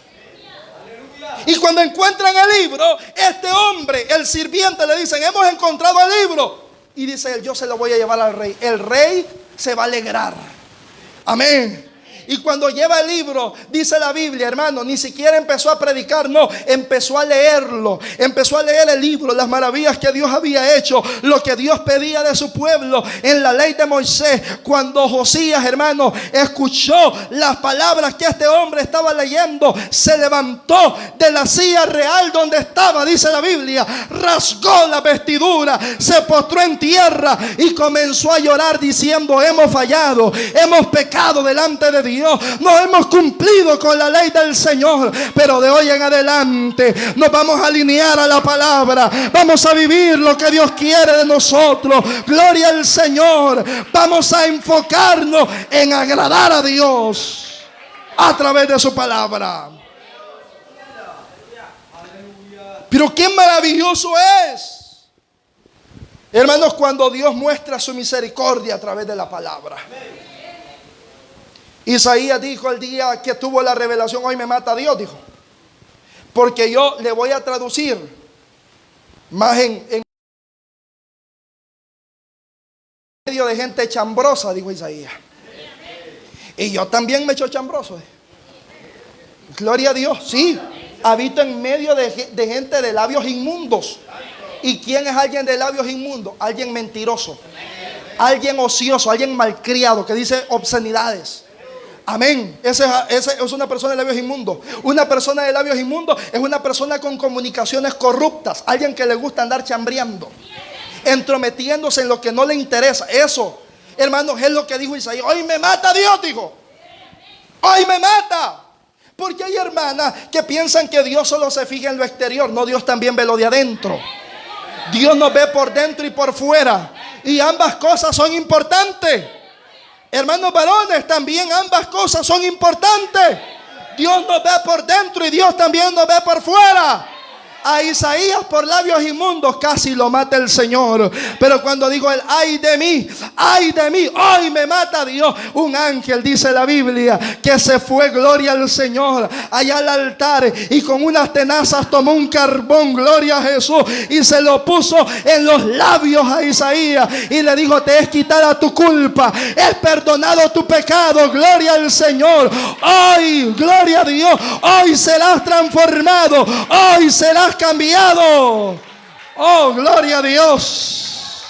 Y cuando encuentran el libro, este hombre, el sirviente, le dicen: hemos encontrado el libro. Y dice él: yo se lo voy a llevar al rey. El rey se va a alegrar. Amén. Y cuando lleva el libro, dice la Biblia, hermano, ni siquiera empezó a predicar, no, empezó a leerlo. Empezó a leer el libro, las maravillas que Dios había hecho, lo que Dios pedía de su pueblo en la ley de Moisés. Cuando Josías, hermano, escuchó las palabras que este hombre estaba leyendo, se levantó de la silla real donde estaba, dice la Biblia, rasgó la vestidura, se postró en tierra y comenzó a llorar diciendo: hemos fallado, hemos pecado delante de Dios. No hemos cumplido con la ley del Señor, pero de hoy en adelante nos vamos a alinear a la palabra. Vamos a vivir lo que Dios quiere de nosotros. Gloria al Señor. Vamos a enfocarnos en agradar a Dios a través de su palabra. Pero qué maravilloso es, hermanos, cuando Dios muestra su misericordia a través de la palabra. Isaías dijo el día que tuvo la revelación: hoy me mata Dios, dijo, porque yo le voy a traducir más en medio de gente chambrosa, dijo Isaías. Y yo también me echo chambroso. Gloria a Dios, sí. Habito en medio de gente de labios inmundos. ¿Y quién es alguien de labios inmundos? Alguien mentiroso, alguien ocioso, alguien malcriado que dice obscenidades. Amén. Esa es una persona de labios inmundos. Una persona de labios inmundos es una persona con comunicaciones corruptas. Alguien que le gusta andar chambreando, entrometiéndose en lo que no le interesa. Eso, hermanos, es lo que dijo Isaías. Hoy me mata Dios, dijo. Hoy me mata. Porque hay hermanas que piensan que Dios solo se fija en lo exterior. No, Dios también ve lo de adentro. Dios nos ve por dentro y por fuera. Y ambas cosas son importantes. Hermanos varones, también ambas cosas son importantes. Dios nos ve por dentro y Dios también nos ve por fuera. A Isaías por labios inmundos casi lo mata el Señor. Pero cuando dijo él, ay de mí, hoy me mata Dios. Un ángel, dice la Biblia, que se fue, gloria al Señor, allá al altar, y con unas tenazas tomó un carbón, gloria a Jesús, y se lo puso en los labios a Isaías y le dijo, te es quitada tu culpa, es perdonado tu pecado, gloria al Señor. Hoy, gloria a Dios, hoy serás transformado, hoy serás cambiado. Oh, gloria a Dios.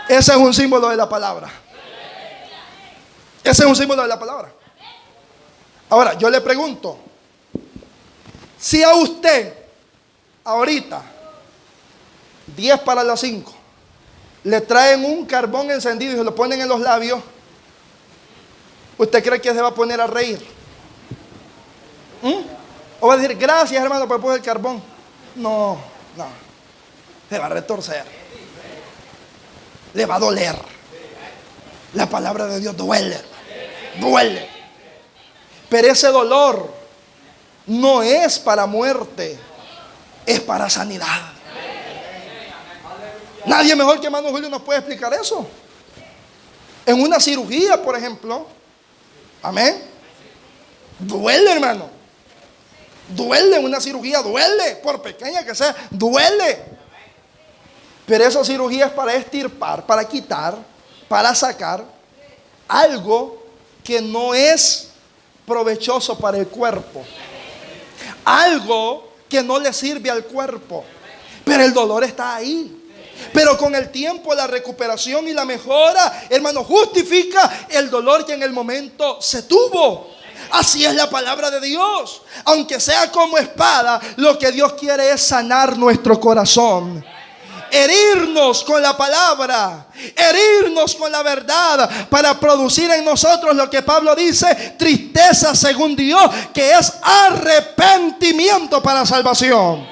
Ese es un símbolo de la palabra. Ese es un símbolo de la palabra. Ahora, yo le pregunto, si a usted ahorita 10 para las 5 le traen un carbón encendido y se lo ponen en los labios, ¿usted cree que se va a poner a reír? ¿O va a decir, gracias hermano por poner el carbón? No, se va a retorcer, le va a doler. La palabra de Dios duele. Pero ese dolor no es para muerte, es para sanidad. Nadie mejor que hermano Julio nos puede explicar eso. En una cirugía, por ejemplo, amén, duele, hermano. Duele una cirugía, duele, por pequeña que sea, duele. Pero esa cirugía es para extirpar, para quitar, para sacar algo que no es provechoso para el cuerpo, algo que no le sirve al cuerpo. Pero el dolor está ahí. Pero con el tiempo la recuperación y la mejora, hermano, justifica el dolor que en el momento se tuvo. Así es la palabra de Dios. Aunque sea como espada, lo que Dios quiere es sanar nuestro corazón, herirnos con la palabra, herirnos con la verdad, para producir en nosotros lo que Pablo dice, tristeza según Dios, que es arrepentimiento para salvación.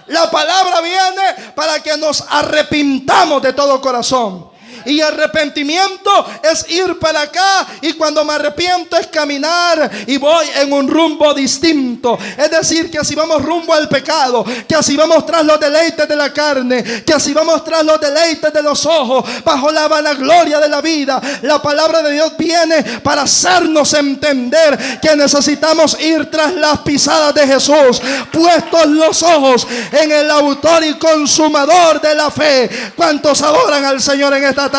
La palabra viene para que nos arrepintamos de todo corazón. Y arrepentimiento es ir para acá, y cuando me arrepiento es caminar y voy en un rumbo distinto. Es decir, que si vamos rumbo al pecado, que si vamos tras los deleites de la carne, que si vamos tras los deleites de los ojos, bajo la vanagloria de la vida, la palabra de Dios viene para hacernos entender que necesitamos ir tras las pisadas de Jesús, puestos los ojos en el autor y consumador de la fe. ¿Cuántos adoran al Señor en esta tarde?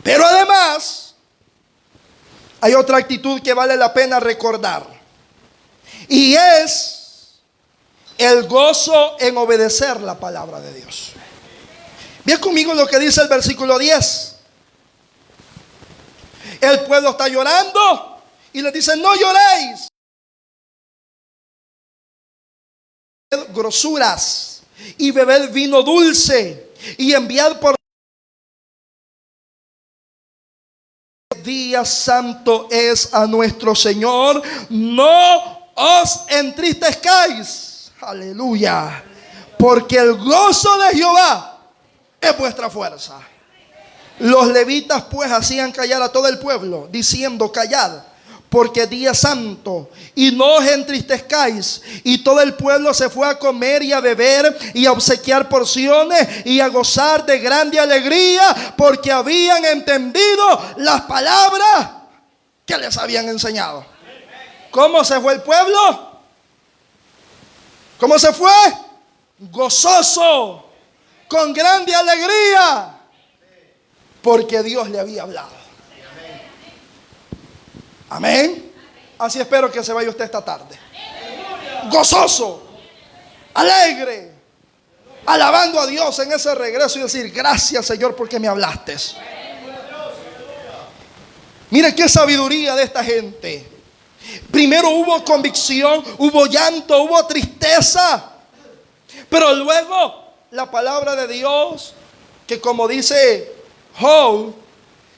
Pero además hay otra actitud que vale la pena recordar, y es el gozo en obedecer la palabra de Dios. Vean conmigo lo que dice el versículo 10. El pueblo está llorando y le dicen, no lloréis. Grosuras y bebed vino dulce y enviad por día santo es a nuestro Señor, no os entristezcáis, aleluya, porque el gozo de Jehová es vuestra fuerza. Los levitas pues hacían callar a todo el pueblo, diciendo, callad, porque día santo, y no os entristezcáis. Y todo el pueblo se fue a comer y a beber y a obsequiar porciones y a gozar de grande alegría, porque habían entendido las palabras que les habían enseñado. ¿Cómo se fue el pueblo? ¿Cómo se fue? Gozoso, con grande alegría, porque Dios le había hablado. Amén. Así espero que se vaya usted esta tarde. Gozoso, alegre, alabando a Dios en ese regreso y decir: gracias, Señor, porque me hablaste. Mire qué sabiduría de esta gente. Primero hubo convicción, hubo llanto, hubo tristeza, pero luego la palabra de Dios, que como dice Job,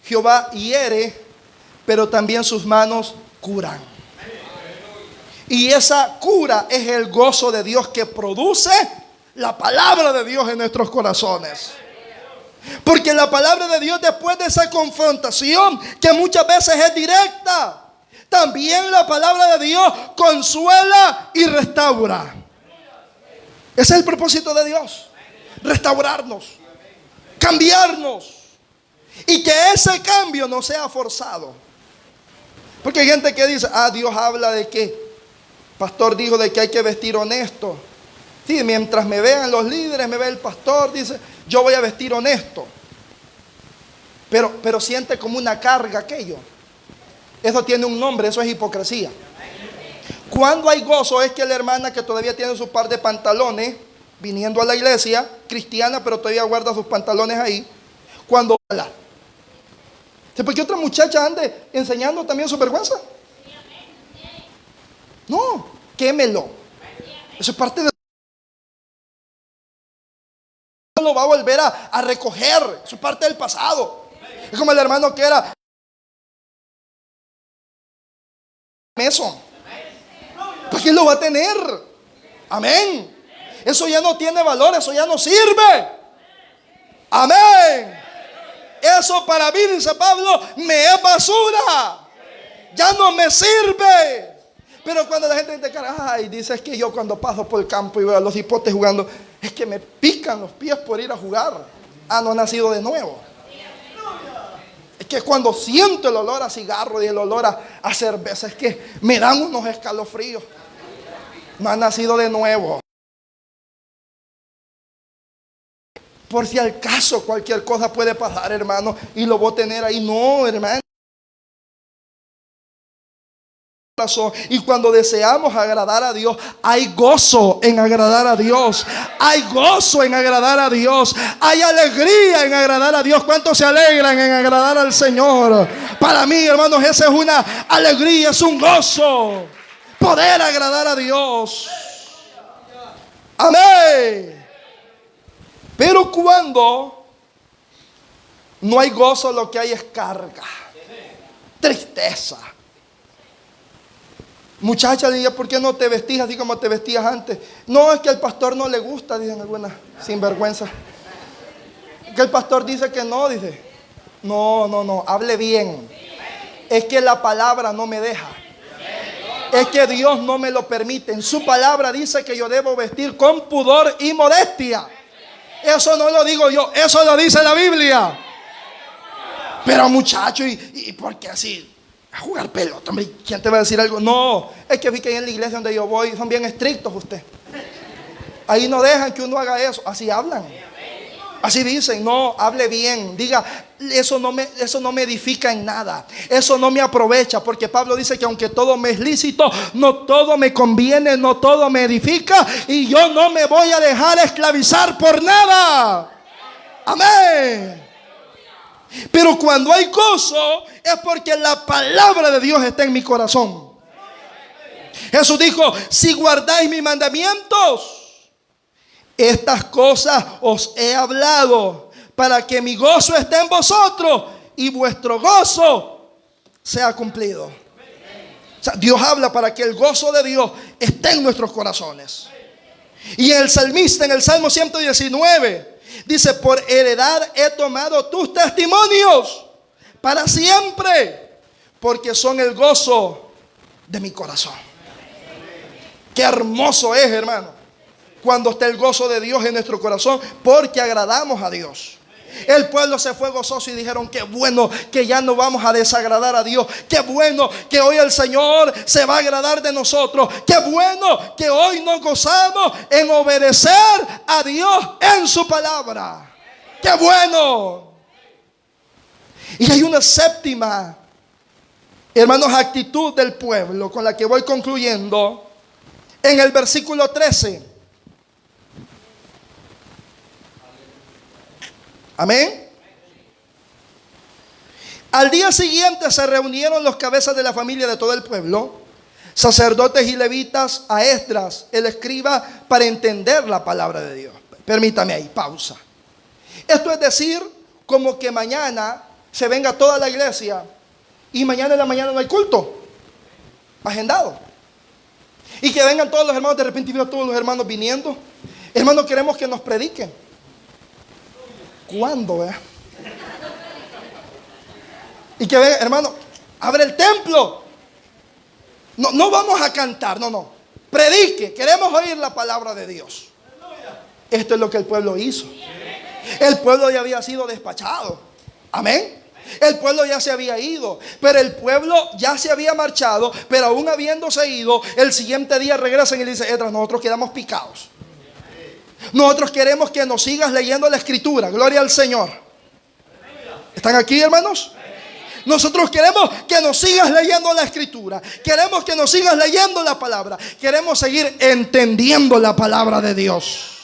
Jehová hiere, pero también sus manos curan. Y esa cura es el gozo de Dios que produce la palabra de Dios en nuestros corazones. Porque la palabra de Dios, después de esa confrontación que muchas veces es directa, también la palabra de Dios consuela y restaura. Ese es el propósito de Dios: restaurarnos, cambiarnos, y que ese cambio no sea forzado. Porque hay gente que dice: Dios habla de que pastor dijo de que hay que vestir honesto. Sí, mientras me vean los líderes, me ve el pastor, dice, yo voy a vestir honesto. Pero siente como una carga aquello. Eso tiene un nombre, eso es hipocresía. Cuando hay gozo es que la hermana que todavía tiene su par de pantalones, viniendo a la iglesia, cristiana, pero todavía guarda sus pantalones ahí, cuando habla. ¿Por qué otra muchacha ande enseñando también su vergüenza? No, quémelo. Eso es parte de... No lo va a volver a recoger. Eso es parte del pasado. Es como el hermano que era eso. ¿Para qué lo va a tener? Amén. Eso ya no tiene valor, eso ya no sirve. Amén. Eso para mí, dice Pablo, me es basura. Ya no me sirve. Pero cuando la gente dice, dice, es que yo cuando paso por el campo y veo a los hipotes jugando, es que me pican los pies por ir a jugar. No ha nacido de nuevo. Es que cuando siento el olor a cigarro y el olor a cerveza, es que me dan unos escalofríos. No ha nacido de nuevo. Por si al caso cualquier cosa puede pasar, hermano, y lo voy a tener ahí. No, hermano. Y cuando deseamos agradar a Dios, hay gozo en agradar a Dios. Hay gozo en agradar a Dios. Hay alegría en agradar a Dios. ¿Cuántos se alegran en agradar al Señor? Para mí, hermanos, esa es una alegría, es un gozo. Poder agradar a Dios. Amén. Pero cuando no hay gozo, lo que hay es carga, tristeza. Muchacha, le digo, ¿por qué no te vestís así como te vestías antes? No, es que al pastor no le gusta, dicen algunas sinvergüenza. Que el pastor dice que no, dice. No, hable bien. Es que la palabra no me deja. Es que Dios no me lo permite. En su palabra dice que yo debo vestir con pudor y modestia. Eso no lo digo yo, eso lo dice la Biblia. Pero muchacho, ¿y por qué así? A jugar pelota, hombre, ¿quién te va a decir algo? No, es que vi que ahí en la iglesia donde yo voy son bien estrictos usted. Ahí no dejan que uno haga eso. Así hablan. Así dicen, no, hable bien. Diga, eso no me edifica en nada. Eso no me aprovecha. Porque Pablo dice que aunque todo me es lícito, no todo me conviene, no todo me edifica. Y yo no me voy a dejar esclavizar por nada. Amén. Pero cuando hay gozo es porque la palabra de Dios está en mi corazón. Jesús dijo, si guardáis mis mandamientos, estas cosas os he hablado para que mi gozo esté en vosotros y vuestro gozo sea cumplido. O sea, Dios habla para que el gozo de Dios esté en nuestros corazones. Y el salmista en el Salmo 119 dice, por heredad he tomado tus testimonios para siempre, porque son el gozo de mi corazón. Qué hermoso es, hermano, cuando está el gozo de Dios en nuestro corazón, porque agradamos a Dios. El pueblo se fue gozoso y dijeron, qué bueno que ya no vamos a desagradar a Dios. Qué bueno que hoy el Señor se va a agradar de nosotros. Qué bueno que hoy nos gozamos en obedecer a Dios en su palabra. Qué bueno. Y hay una séptima Hermanos, actitud del pueblo con la que voy concluyendo en el versículo 13. Amén. Al día siguiente se reunieron los cabezas de la familia de todo el pueblo, sacerdotes y levitas, a Esdras, el escriba, para entender la palabra de Dios. Permítame ahí, pausa. Esto es decir, como que mañana se venga toda la iglesia y mañana en la mañana no hay culto agendado. Y que vengan todos los hermanos, de repente veo a todos los hermanos viniendo. Hermanos, queremos que nos prediquen. ¿Cuándo, Y que vengan, hermano, abre el templo. No vamos a cantar, no. Predique, queremos oír la palabra de Dios. Esto es lo que el pueblo hizo. El pueblo ya había sido despachado. Amén. El pueblo ya se había ido, pero el pueblo ya se había marchado, pero aún habiéndose ido, el siguiente día regresan y le dicen: Esdras, nosotros quedamos picados. Nosotros queremos que nos sigas leyendo la escritura. Gloria al Señor. ¿Están aquí, hermanos? Nosotros queremos que nos sigas leyendo la escritura. Queremos que nos sigas leyendo la palabra. Queremos seguir entendiendo la palabra de Dios.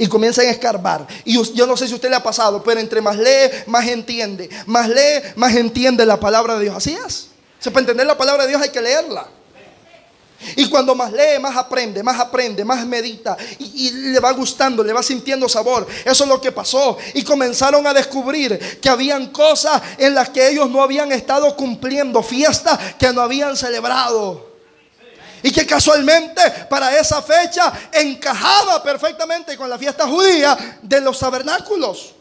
Y comienzan a escarbar. Y yo no sé si a usted le ha pasado, pero entre más lee, más entiende. Más lee, más entiende la palabra de Dios. Así es. Para entender la palabra de Dios hay que leerla. Y cuando más lee, más aprende, más medita. Y le va gustando, le va sintiendo sabor. Eso es lo que pasó. Y comenzaron a descubrir que habían cosas en las que ellos no habían estado cumpliendo. Fiestas que no habían celebrado. Y que casualmente para esa fecha encajaba perfectamente con la fiesta judía de los tabernáculos.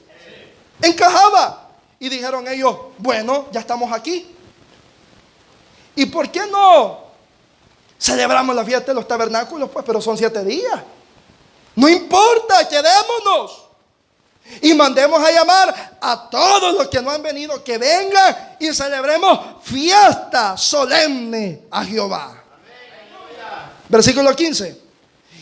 Encajaba. Y dijeron ellos: bueno, ya estamos aquí. ¿Y por qué no celebramos la fiesta de los tabernáculos? Pues, pero son 7 días. No importa, quedémonos. Y mandemos a llamar a todos los que no han venido, que vengan y celebremos fiesta solemne a Jehová. Versículo 15.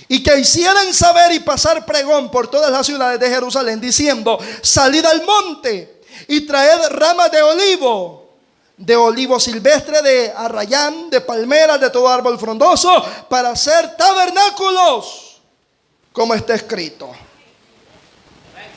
Y que hicieran saber y pasar pregón por todas las ciudades de Jerusalén, diciendo: salid al monte y traed ramas de olivo silvestre, de arrayán, de palmeras, de todo árbol frondoso, para hacer tabernáculos, como está escrito.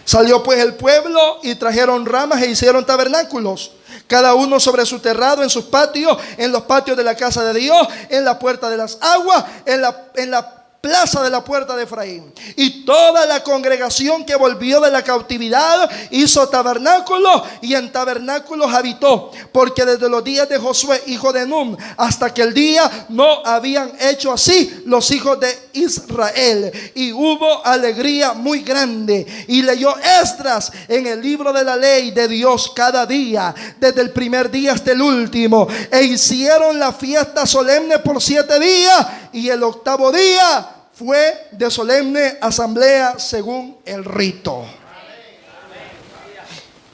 Salió pues el pueblo y trajeron ramas e hicieron tabernáculos, cada uno sobre su terrado, en sus patios, en los patios de la casa de Dios, en la puerta de las aguas, en la plaza de la puerta de Efraín. Y toda la congregación que volvió de la cautividad hizo tabernáculos, y en tabernáculos habitó, porque desde los días de Josué hijo de Nun hasta aquel día no habían hecho así los hijos de Israel. Y hubo alegría muy grande. Y leyó Esdras en el libro de la ley de Dios cada día, desde el primer día hasta el último. E hicieron la fiesta solemne por 7 días, y el 8º día fue de solemne asamblea según el rito.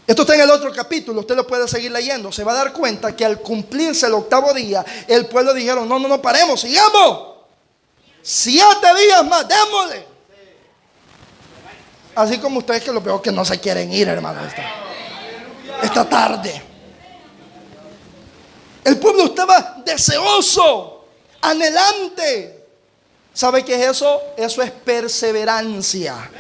Esto está en el otro capítulo, usted lo puede seguir leyendo. Se va a dar cuenta que al cumplirse el 8º día, el pueblo dijeron: no paremos, sigamos. 7 días más, démosle. Así como ustedes, que lo veo que no se quieren ir, hermano, esta tarde. El pueblo estaba deseoso, anhelante. ¿Sabe qué es eso? Eso es perseverancia.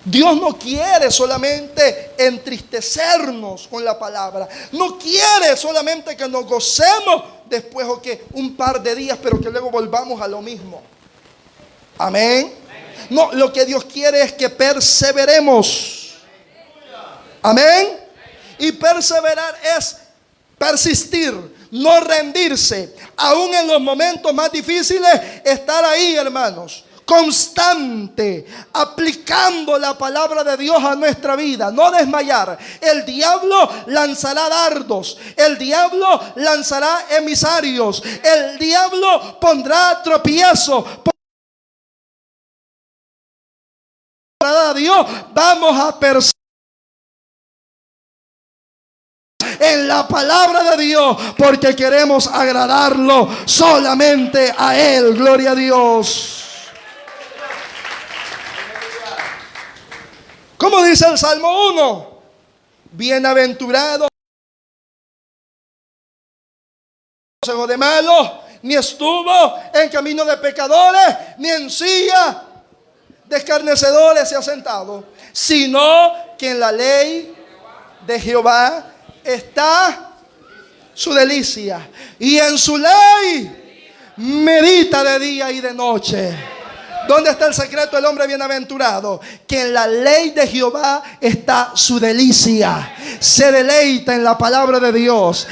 Dios no quiere solamente entristecernos con la palabra. No quiere solamente que nos gocemos después, o que un par de días, pero que luego volvamos a lo mismo. Amén. No, lo que Dios quiere es que perseveremos. Amén. Y perseverar es persistir, no rendirse, aún en los momentos más difíciles, estar ahí, hermanos, constante, aplicando la palabra de Dios a nuestra vida, no desmayar. El diablo lanzará dardos, el diablo lanzará emisarios, el diablo pondrá tropiezos. Para Dios vamos a perseverar en la palabra de Dios, porque queremos agradarlo solamente a Él. Gloria a Dios. ¿Cómo dice el Salmo 1? Bienaventurado consejo de malos, ni estuvo en camino de pecadores, ni en silla de escarnecedores se ha sentado, sino que en la ley de Jehová está su delicia, y en su ley medita de día y de noche. ¿Dónde está el secreto del hombre bienaventurado? Que en la ley de Jehová está su delicia. Se deleita en la palabra de Dios.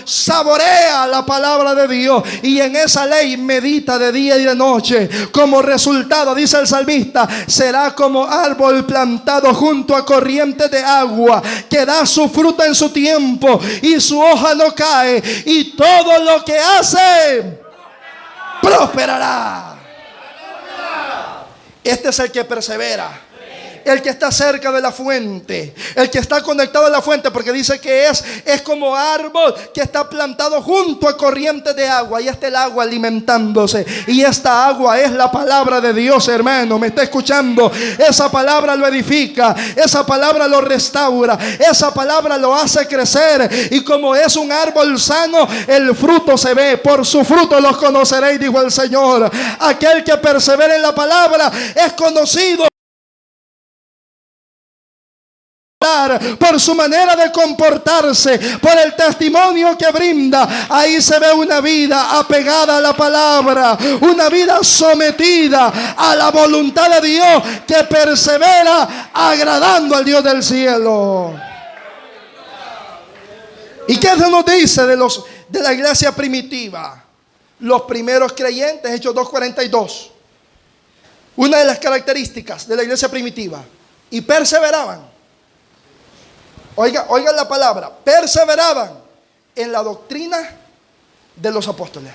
Saborea la palabra de Dios y en esa ley medita de día y de noche. Como resultado, dice el salmista, será como árbol plantado junto a corrientes de agua, que da su fruto en su tiempo y su hoja no cae, y todo lo que hace prosperará. Este es el que persevera, el que está cerca de la fuente, el que está conectado a la fuente, porque dice que es como árbol que está plantado junto a corrientes de agua, y está el agua alimentándose, y esta agua es la palabra de Dios, hermano, me está escuchando. Esa palabra lo edifica, esa palabra lo restaura, esa palabra lo hace crecer, y como es un árbol sano, el fruto se ve. Por su fruto los conoceréis, dijo el Señor. Aquel que persevera en la palabra es conocido por su manera de comportarse, por el testimonio que brinda. Ahí se ve una vida apegada a la palabra, una vida sometida a la voluntad de Dios, que persevera agradando al Dios del cielo. ¿Y qué se nos dice de la iglesia primitiva? Los primeros creyentes, Hechos 2:42. Una de las características de la iglesia primitiva: y perseveraban. Oigan la palabra, perseveraban en la doctrina de los apóstoles.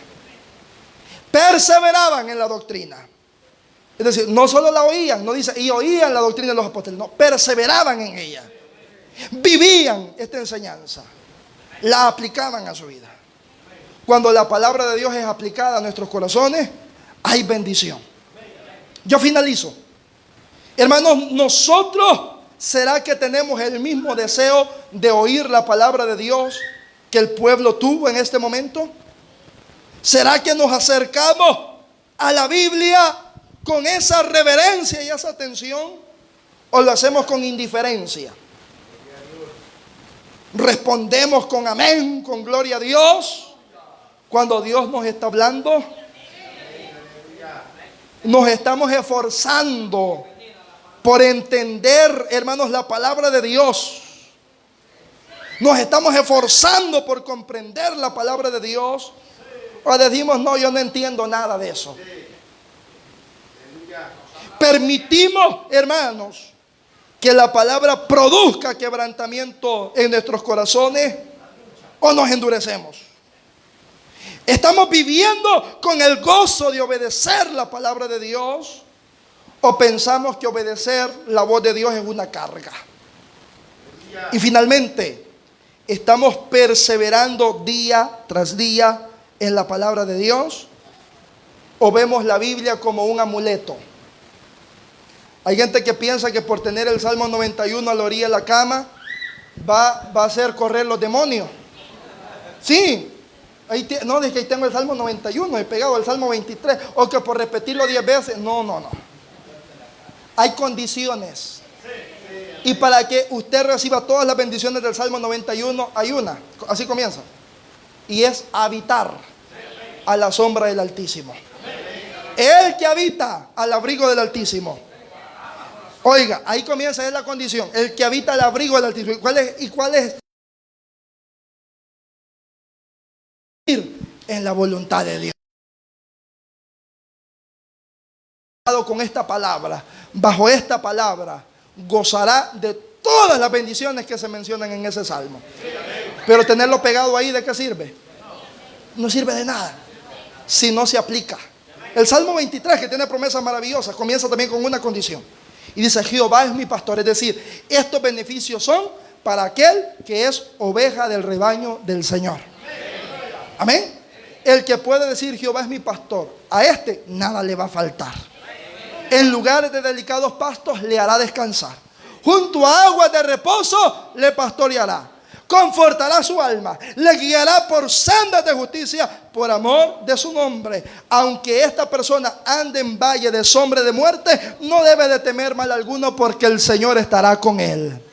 Perseveraban en la doctrina. Es decir, no solo la oían, no dice y oían la doctrina de los apóstoles, no, perseveraban en ella. Vivían esta enseñanza, la aplicaban a su vida. Cuando la palabra de Dios es aplicada a nuestros corazones, hay bendición. Yo finalizo. Hermanos, nosotros, ¿será que tenemos el mismo deseo de oír la palabra de Dios que el pueblo tuvo en este momento? ¿Será que nos acercamos a la Biblia con esa reverencia y esa atención? ¿O lo hacemos con indiferencia? ¿Respondemos con amén, con gloria a Dios, cuando Dios nos está hablando? Nos estamos esforzando por entender, hermanos, la palabra de Dios. Nos estamos esforzando por comprender la palabra de Dios. O decimos, no, yo no entiendo nada de eso. Permitimos, hermanos, que la palabra produzca quebrantamiento en nuestros corazones, o nos endurecemos. ¿Estamos viviendo con el gozo de obedecer la palabra de Dios, o pensamos que obedecer la voz de Dios es una carga? Y finalmente, ¿estamos perseverando día tras día en la palabra de Dios, o vemos la Biblia como un amuleto? Hay gente que piensa que por tener el Salmo 91 a la orilla de la cama va a hacer correr los demonios. Sí, no, es que ahí tengo el Salmo 91 he pegado el Salmo 23, o que por repetirlo 10 veces. No. Hay condiciones. Y para que usted reciba todas las bendiciones del Salmo 91, hay una. Así comienza. Y es habitar a la sombra del Altísimo. El que habita al abrigo del Altísimo. Oiga, ahí comienza, es la condición. El que habita al abrigo del Altísimo. ¿Y cuál es? Ir en la voluntad de Dios. Con esta palabra, bajo esta palabra, gozará de todas las bendiciones que se mencionan en ese salmo. Pero tenerlo pegado ahí, ¿de qué sirve? No sirve de nada si no se aplica. El Salmo 23, que tiene promesas maravillosas, comienza también con una condición. Y dice, Jehová es mi pastor. Es decir, estos beneficios son para aquel que es oveja del rebaño del Señor. Amén. El que puede decir, Jehová es mi pastor, a este nada le va a faltar. En lugares de delicados pastos le hará descansar. Junto a aguas de reposo le pastoreará. confortará su alma, le guiará por sendas de justicia por amor de su nombre. Aunque esta persona ande en valle de sombra de muerte, no debe de temer mal alguno, porque el Señor estará con él.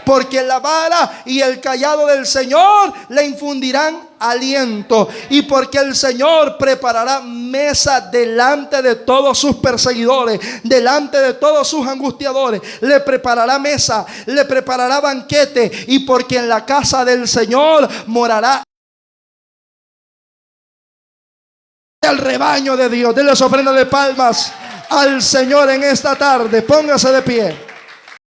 Porque la vara y el cayado del Señor le infundirán aliento. Y porque el Señor preparará mesa delante de todos sus perseguidores, delante de todos sus angustiadores. Le preparará mesa, le preparará banquete. Y porque en la casa del Señor morará el rebaño de Dios. Denle su ofrenda de palmas al Señor en esta tarde. Póngase de pie.